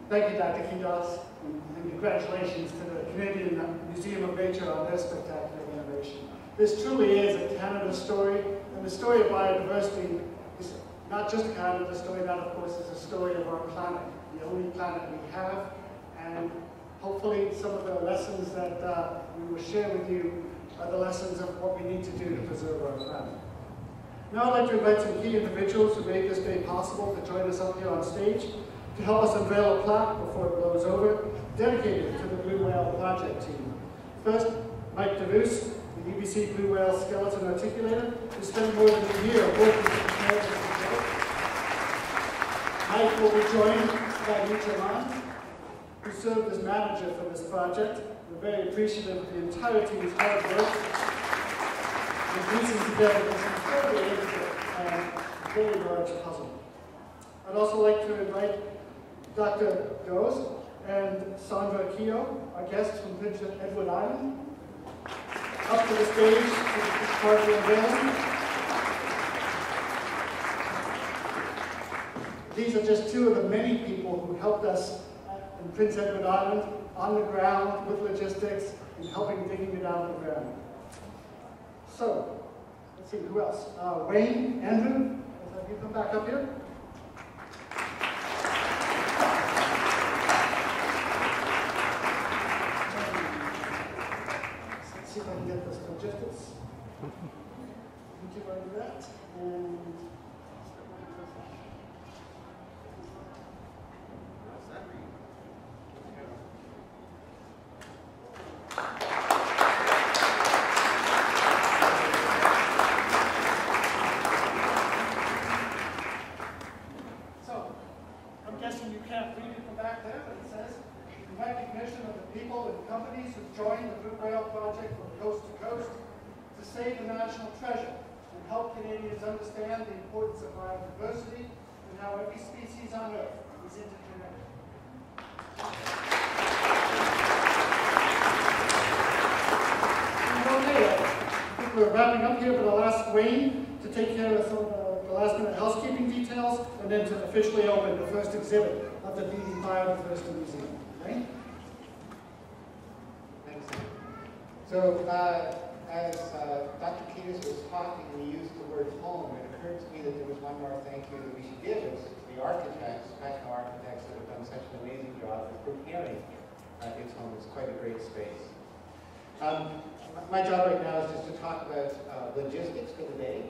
Thank you, Dr. Kidos, and congratulations to the Canadian Museum of Nature on their spectacular innovation. This truly is a Canada story, and the story of biodiversity is not just a Canada story, that of course is a story of our planet, the only planet we have, and hopefully some of the lessons that we will share with you are the lessons of what we need to do to preserve our planet. Now I'd like to invite some key individuals who made this day possible to join us up here on stage to help us unveil a plaque before it blows over, dedicated to the Blue Whale Project team. First, Mike DeVoos, the UBC Blue Whale Skeleton Articulator, who spent more than a year working to prepare this project. Mike will be joined by Nietzsche Mann, who served as manager for this project. We're very appreciative of the entire team's hard work in piecing together this incredibly intricate and very large puzzle. I'd also like to invite Dr. Doze and Sandra Keogh, our guests from Prince Edward Island, up to the stage to part of the unveiling. These are just two of the many people who helped us in Prince Edward Island on the ground with logistics and helping digging it out of the ground. So, let's see, who else? Wayne, Andrew, have you come back up here? Let's see if I can get this logistics. Would you want to do that? And companies who joined the Blue Whale Project from coast to coast to save the national treasure and help Canadians understand the importance of biodiversity and how every species on Earth is interconnected. Okay, I think we're wrapping up here, but I'll ask Wayne to take care of some of the last minute housekeeping details and then to officially open the first exhibit of the Beaty Biodiversity Museum. Wayne? So, as Dr. Kidos was talking, we used the word home. It occurred to me that there was one more thank you that we should give is to the architects, professional architects that have done such an amazing job of preparing its home. It's quite a great space. My job right now is just to talk about logistics for the day.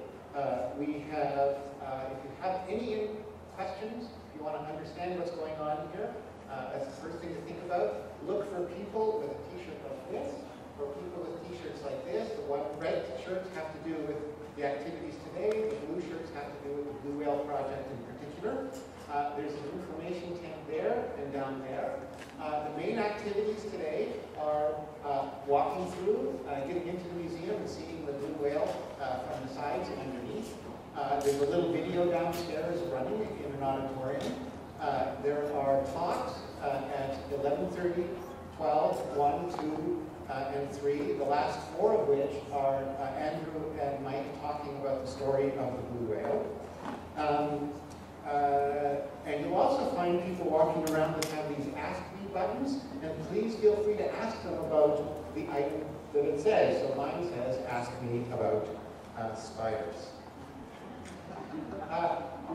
We have, if you have any questions, if you want to understand what's going on here, that's the first thing to think about. Look for people with a t-shirt like this, or people with t-shirts like this. The red shirts have to do with the activities today. The blue shirts have to do with the Blue Whale Project in particular. There's an information tent there and down there. The main activities today are walking through, getting into the museum and seeing the blue whale from the sides and underneath. There's a little video downstairs running in an auditorium. There are talks at 11:30, 12, 1, 2, and 3, the last 4 of which are Andrew and Mike talking about the story of the blue whale. And you'll also find people walking around that have these Ask Me buttons, and please feel free to ask them about the item that it says. So mine says, Ask Me about spiders.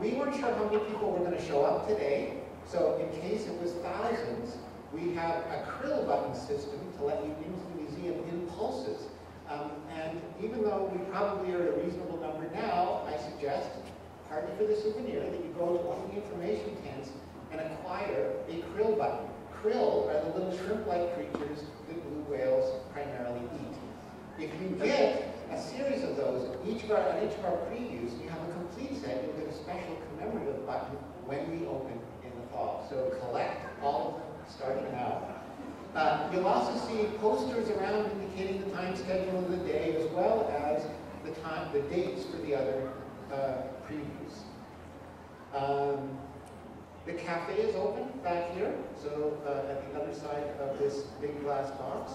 We weren't sure how many people were going to show up today, so in case it was thousands, we have a krill button system to let you into the museum in pulses. And even though we probably are at a reasonable number now, I suggest, partly for the souvenir, that you go to one of the information tents and acquire a krill button. Krill are the little shrimp-like creatures that blue whales primarily eat. If you get a series of those, on each of our previews, you have a complete set, you'll get a special commemorative button when we open in the fall. So collect all of them starting now. You'll also see posters around indicating the time schedule of the day, as well as the dates for the other previews. The cafe is open back here, so at the other side of this big glass box.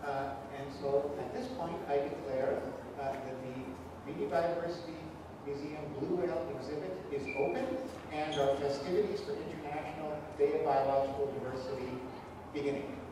And so at this point, I declare that the Beaty Biodiversity Museum Blue Whale exhibit is open, and our festivities for International Day of Biological Diversity beginning.